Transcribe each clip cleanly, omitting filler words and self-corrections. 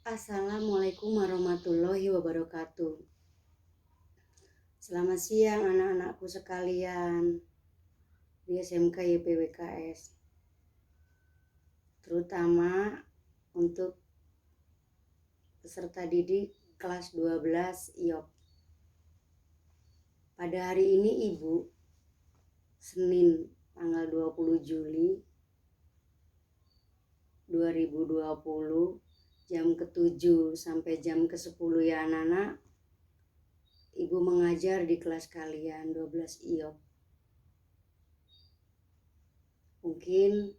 Assalamualaikum warahmatullahi wabarakatuh. Selamat siang anak-anakku sekalian di SMK YPWKS, terutama untuk peserta didik kelas 12 IOP. Pada hari ini Ibu, Senin tanggal 20 Juli 2020, jam ke-7 sampai jam ke-10 ya anak-anak, Ibu mengajar di kelas kalian 12 IOP. Mungkin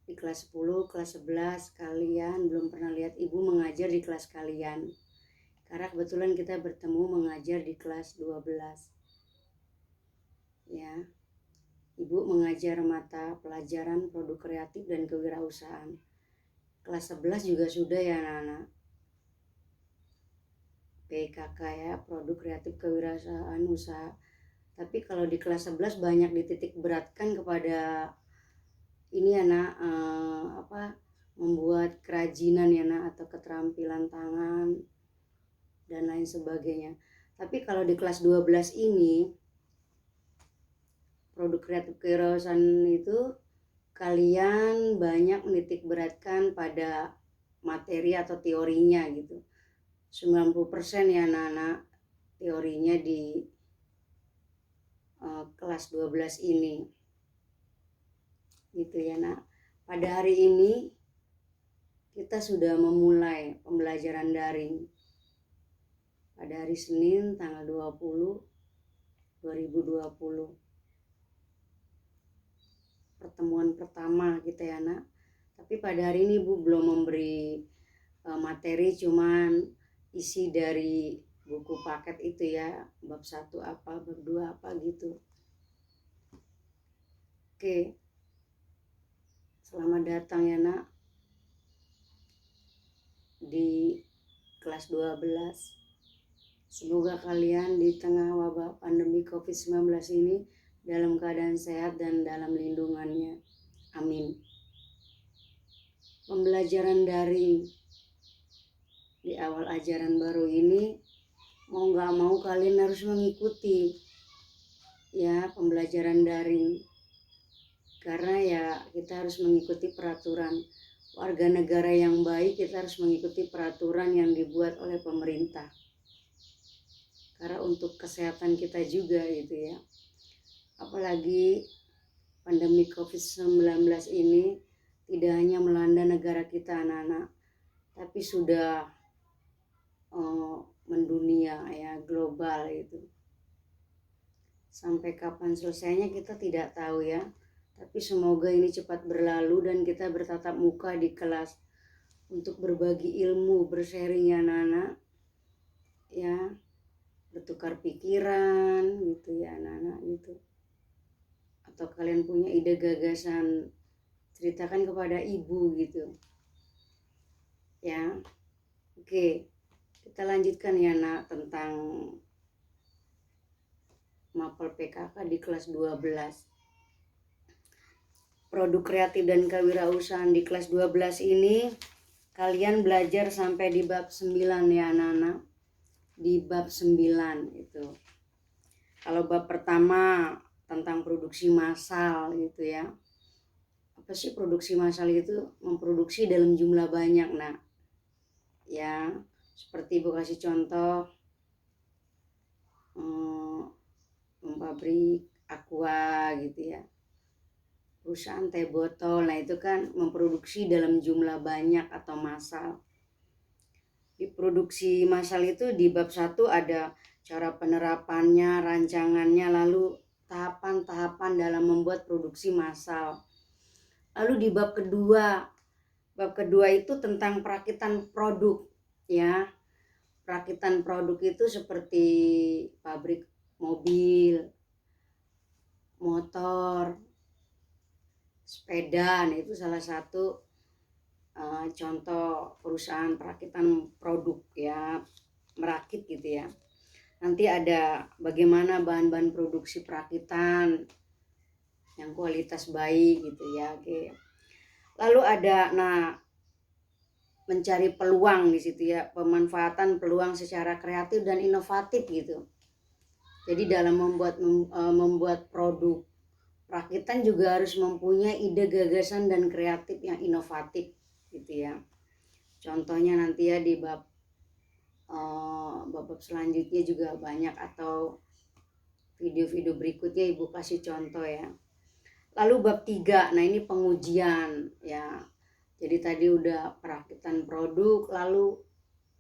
di kelas 10, kelas 11 kalian belum pernah lihat Ibu mengajar di kelas kalian. Karena kebetulan kita bertemu mengajar di kelas 12. Ya. Ibu mengajar mata pelajaran produk kreatif dan kewirausahaan. Kelas 11 juga sudah ya anak-anak. PKK ya, produk kreatif kewirausahaan usaha. Tapi kalau di kelas 11 banyak dititik beratkan kepada ini ya nak, membuat kerajinan ya nak, atau keterampilan tangan dan lain sebagainya. Tapi kalau di kelas 12 ini produk kreatif kewirausahaan itu kalian banyak menitik beratkan pada materi atau teorinya gitu. 90% ya anak-anak teorinya di kelas 12 ini. Gitu ya nak. Pada hari ini kita sudah memulai pembelajaran daring. Pada hari Senin tanggal 20 2020. Pertemuan pertama kita ya nak. Tapi pada hari ini Ibu belum memberi materi, cuman isi dari buku paket itu ya, bab 1 apa, bab 2 apa gitu. Oke. Selamat datang ya nak di kelas 12. Semoga kalian di tengah wabah pandemi COVID-19 ini dalam keadaan sehat dan dalam lindungannya. Amin. Pembelajaran daring di awal ajaran baru ini, mau gak mau kalian harus mengikuti ya pembelajaran daring. Karena ya kita harus mengikuti peraturan. Warga negara yang baik, kita harus mengikuti peraturan yang dibuat oleh pemerintah. Karena untuk kesehatan kita juga gitu ya. Apalagi pandemi COVID-19 ini tidak hanya melanda negara kita anak-anak, tapi sudah mendunia ya, global itu. Sampai kapan selesainya kita tidak tahu ya. Tapi semoga ini cepat berlalu dan kita bertatap muka di kelas untuk berbagi ilmu, bersharing ya anak-anak. Ya, bertukar pikiran gitu ya anak-anak gitu. Atau kalian punya ide gagasan, ceritakan kepada ibu gitu. Ya. Oke. Kita lanjutkan ya nak tentang mapel PKK di kelas 12. Produk kreatif dan kewirausahaan di kelas 12 ini kalian belajar sampai di bab 9 ya anak-anak. Di bab 9 itu. Kalau bab pertama tentang produksi massal gitu ya. Apa sih produksi massal itu? Memproduksi dalam jumlah banyak nak. Ya, seperti Ibu kasih contoh pabrik aqua gitu ya. Perusahaan teh botol, nah itu kan memproduksi dalam jumlah banyak atau massal. Di produksi massal itu di bab 1 ada cara penerapannya, rancangannya, lalu tahapan-tahapan dalam membuat produksi massal. Lalu di bab kedua itu tentang perakitan produk ya. Perakitan produk itu seperti pabrik mobil, motor, sepeda, nah itu salah satu contoh perusahaan perakitan produk ya, merakit gitu ya. Nanti ada bagaimana bahan-bahan produksi perakitan yang kualitas baik gitu ya. Oke. Lalu ada mencari peluang di situ ya, pemanfaatan peluang secara kreatif dan inovatif gitu. Jadi dalam membuat produk rakitan juga harus mempunyai ide, gagasan dan kreatif yang inovatif gitu ya. Contohnya nanti ya di bab selanjutnya juga banyak, atau video-video berikutnya Ibu kasih contoh ya. Lalu bab 3, nah ini pengujian ya. Jadi tadi udah perakitan produk, lalu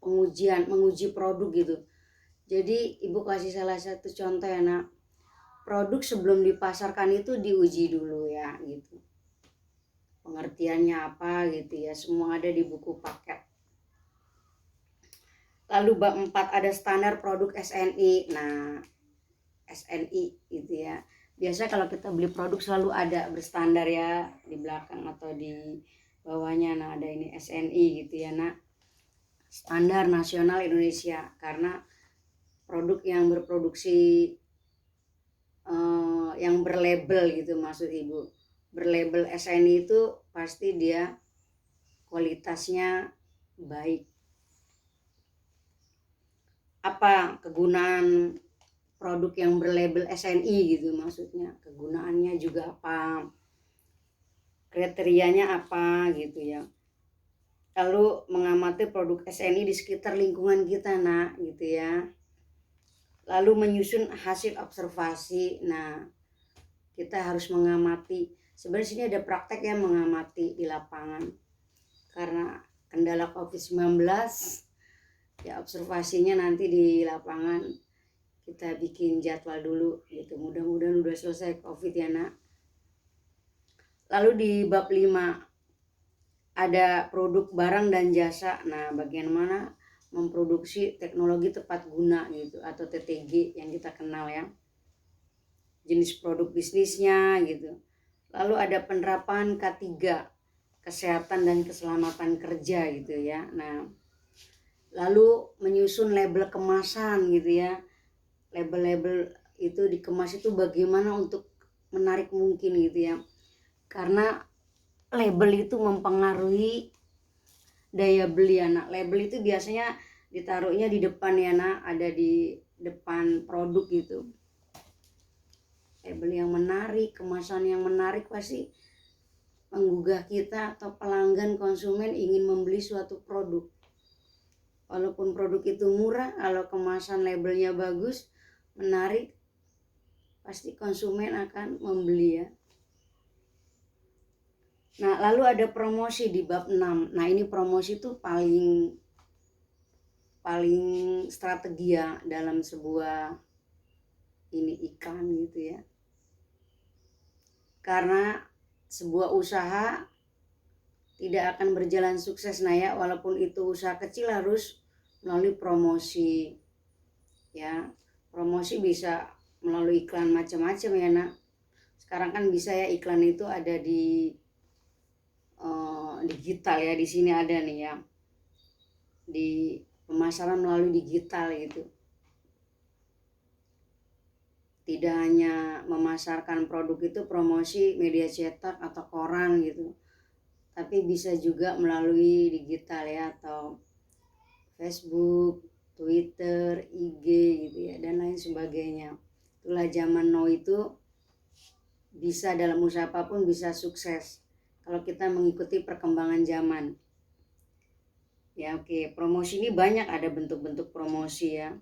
menguji produk gitu. Jadi Ibu kasih salah satu contoh ya nak. Produk sebelum dipasarkan itu diuji dulu ya gitu. Pengertiannya apa gitu ya, semua ada di buku paket. Lalu bab 4 ada standar produk SNI. Nah, SNI gitu ya. Biasa kalau kita beli produk selalu ada berstandar ya di belakang atau di bawahnya. Nah, ada ini SNI gitu ya nak. Standar Nasional Indonesia, karena produk yang berproduksi yang berlabel gitu maksud Ibu. Berlabel SNI itu pasti dia kualitasnya baik. Apa kegunaan produk yang berlabel SNI gitu maksudnya? Kegunaannya juga apa? Kriterianya apa gitu ya. Lalu mengamati produk SNI di sekitar lingkungan kita nak gitu ya. Lalu menyusun hasil observasi. Nah, kita harus mengamati. Sebenarnya sini ada praktek yang mengamati di lapangan. Karena kendala COVID-19 ya, observasinya nanti di lapangan kita bikin jadwal dulu gitu. Mudah-mudahan udah selesai COVID ya nak. Lalu di bab 5 ada produk barang dan jasa. Nah, bagian mana memproduksi teknologi tepat guna gitu, atau TTG yang kita kenal ya. Jenis produk bisnisnya gitu. Lalu ada penerapan K3, kesehatan dan keselamatan kerja gitu ya. Nah, lalu menyusun label kemasan gitu ya. Label-label itu dikemas itu bagaimana untuk menarik mungkin gitu ya. Karena label itu mempengaruhi daya beli anak. Label itu biasanya ditaruhnya di depan ya nak, ada di depan produk gitu. Label yang menarik, kemasan yang menarik pasti menggugah kita atau pelanggan, konsumen ingin membeli suatu produk. Walaupun produk itu murah, kalau kemasan labelnya bagus, menarik, pasti konsumen akan membeli ya. Nah, lalu ada promosi di bab 6. Nah, ini promosi itu paling strategi ya dalam sebuah ini iklan gitu ya. Karena sebuah usaha tidak akan berjalan sukses nah ya, walaupun itu usaha kecil harus melalui promosi ya. Promosi bisa melalui iklan macam-macam ya nak. Sekarang kan bisa ya, iklan itu ada di digital ya. Di sini ada nih ya, di pemasaran melalui digital gitu. Tidak hanya memasarkan produk itu promosi media cetak atau koran gitu, tapi bisa juga melalui digital ya, atau Facebook, Twitter, IG gitu ya, dan lain sebagainya. Itulah zaman now itu bisa dalam usaha apapun bisa sukses kalau kita mengikuti perkembangan zaman. Ya oke, promosi ini banyak, ada bentuk-bentuk promosi ya.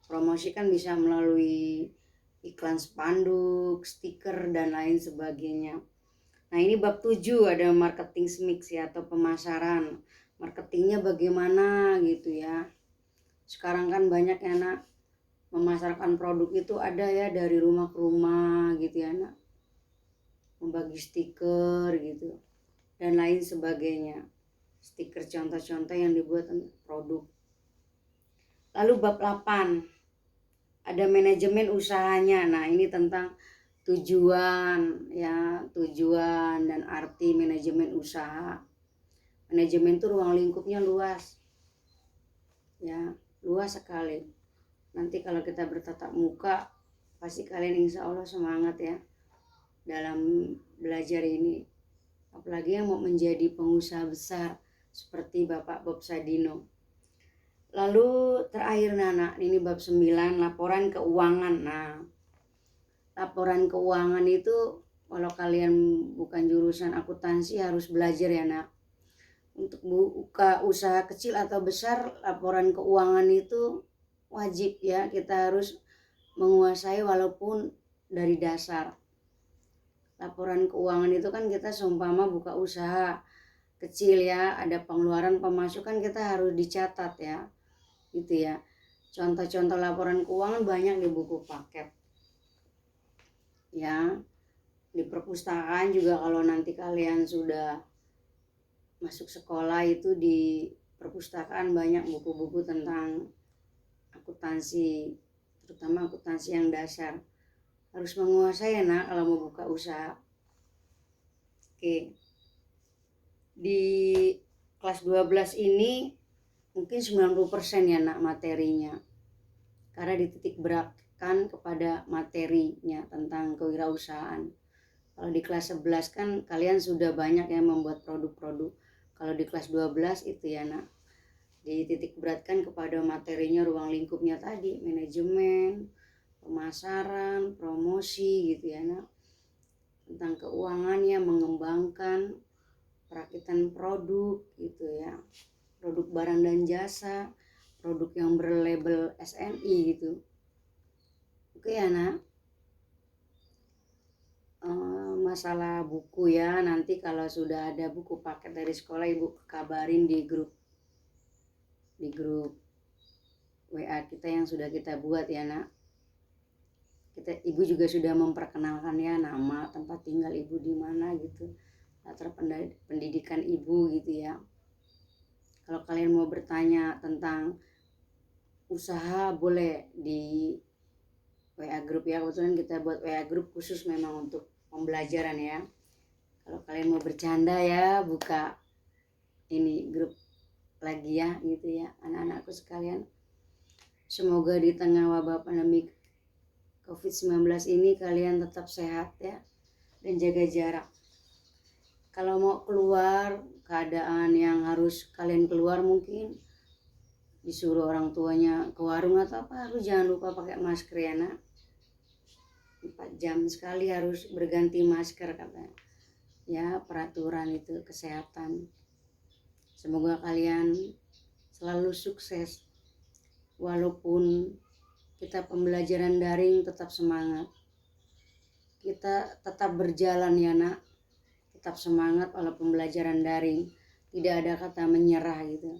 Promosi kan bisa melalui iklan spanduk, stiker, dan lain sebagainya. Nah, ini bab 7 ada marketing mix ya, atau pemasaran. Marketingnya bagaimana gitu ya. Sekarang kan banyak ya nak, memasarkan produk itu ada ya dari rumah ke rumah gitu ya nak. Membagi stiker gitu dan lain sebagainya. Stiker contoh-contoh yang dibuat produk. Lalu bab 8 ada manajemen usahanya. Nah, ini tentang tujuan ya, tujuan dan arti manajemen usaha. Manajemen itu ruang lingkupnya luas ya, luas sekali. Nanti kalau kita bertatap muka pasti kalian insya Allah semangat ya dalam belajar ini. Apalagi yang mau menjadi pengusaha besar, seperti Bapak Bob Sadino. Lalu terakhir Nana, ini bab 9, laporan keuangan. Nah, laporan keuangan itu kalau kalian bukan jurusan akuntansi harus belajar ya nak. Untuk buka usaha kecil atau besar, laporan keuangan itu wajib ya, kita harus menguasai walaupun dari dasar. Laporan keuangan itu kan kita seumpama buka usaha kecil ya, ada pengeluaran pemasukan kita harus dicatat ya. Gitu ya. Contoh-contoh laporan keuangan banyak di buku paket. Ya. Di perpustakaan juga kalau nanti kalian sudah masuk sekolah itu di perpustakaan banyak buku-buku tentang akuntansi, terutama akuntansi yang dasar. Harus menguasai ya nak kalau mau buka usaha. Oke. Di kelas 12 ini mungkin 90% ya nak materinya, karena dititik beratkan kepada materinya tentang kewirausahaan. Kalau di kelas 11 kan kalian sudah banyak ya membuat produk-produk. Kalau di kelas 12 itu ya nak, dititik beratkan kepada materinya, ruang lingkupnya tadi, manajemen, pemasaran, promosi gitu ya nak, tentang keuangannya, mengembangkan perakitan produk gitu ya, produk barang dan jasa, produk yang berlabel SNI gitu. Oke ya nak. Masalah buku ya, nanti kalau sudah ada buku paket dari sekolah ibu kabarin di grup WA kita yang sudah kita buat ya nak. Ibu juga sudah memperkenalkan ya nama, tempat tinggal ibu di mana gitu, latar pendidikan ibu gitu ya. Kalau kalian mau bertanya tentang usaha boleh di WA grup ya, kebetulan kita buat WA grup khusus memang untuk pembelajaran ya. Kalau kalian mau bercanda ya buka ini grup lagi ya gitu ya anak-anakku sekalian. Semoga di tengah wabah pandemi COVID-19 ini kalian tetap sehat ya dan jaga jarak. Kalau mau keluar, keadaan yang harus kalian keluar mungkin disuruh orang tuanya ke warung atau apa, harus jangan lupa pakai masker ya nak. 4 jam sekali harus berganti masker katanya. Ya, peraturan itu kesehatan. Semoga kalian selalu sukses. Walaupun kita pembelajaran daring, tetap semangat. Kita tetap berjalan ya nak. Tetap semangat walaupun pembelajaran daring. Tidak ada kata menyerah gitu.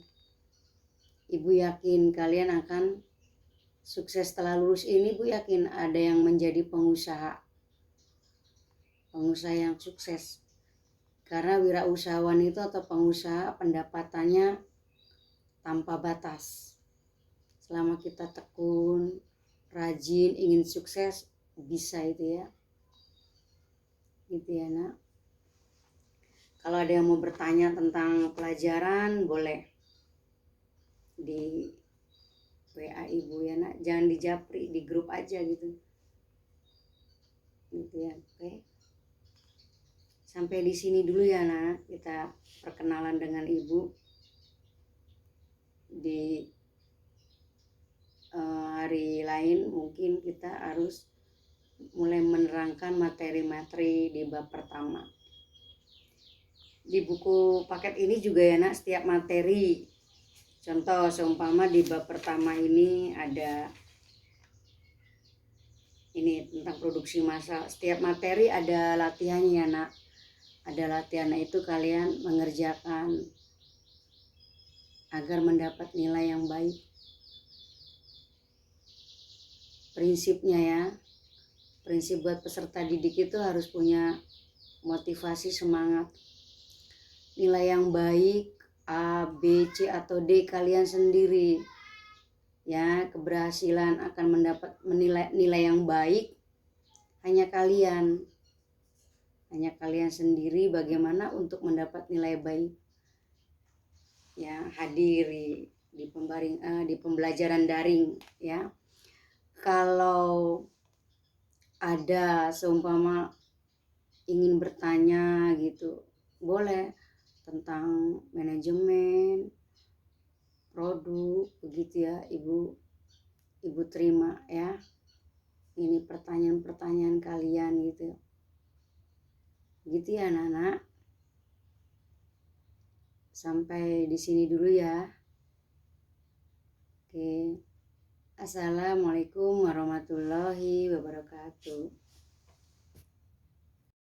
Ibu yakin kalian akan sukses setelah lulus ini. Ibu yakin ada yang menjadi pengusaha yang sukses. Karena wirausahawan itu atau pengusaha pendapatannya tanpa batas. Selama kita tekun, rajin, ingin sukses, bisa itu ya. Gitu ya nak. Kalau ada yang mau bertanya tentang pelajaran, boleh di WA ibu ya nak. Jangan di japri, di grup aja gitu. Gitu ya, oke. Sampai di sini dulu ya nak, kita perkenalan dengan ibu. Di hari lain mungkin kita harus mulai menerangkan materi-materi di bab pertama. Di buku paket ini juga ya nak, setiap materi, contoh seumpama di bab pertama ini ada ini tentang produksi massal. Setiap materi ada latihannya ya nak. Ada latihan, itu kalian mengerjakan agar mendapat nilai yang baik. Prinsipnya ya, prinsip buat peserta didik itu harus punya motivasi, semangat. Nilai yang baik A, B, C atau D kalian sendiri ya. Keberhasilan akan mendapat nilai yang baik hanya kalian sendiri. Bagaimana untuk mendapat nilai baik ya, hadiri di pembelajaran daring ya. Kalau ada seumpama ingin bertanya gitu, boleh tentang manajemen, produk, begitu ya Ibu terima ya. Ini pertanyaan-pertanyaan kalian gitu. Gitu ya anak-anak. Sampai di sini dulu ya. Oke. Assalamualaikum warahmatullahi wabarakatuh.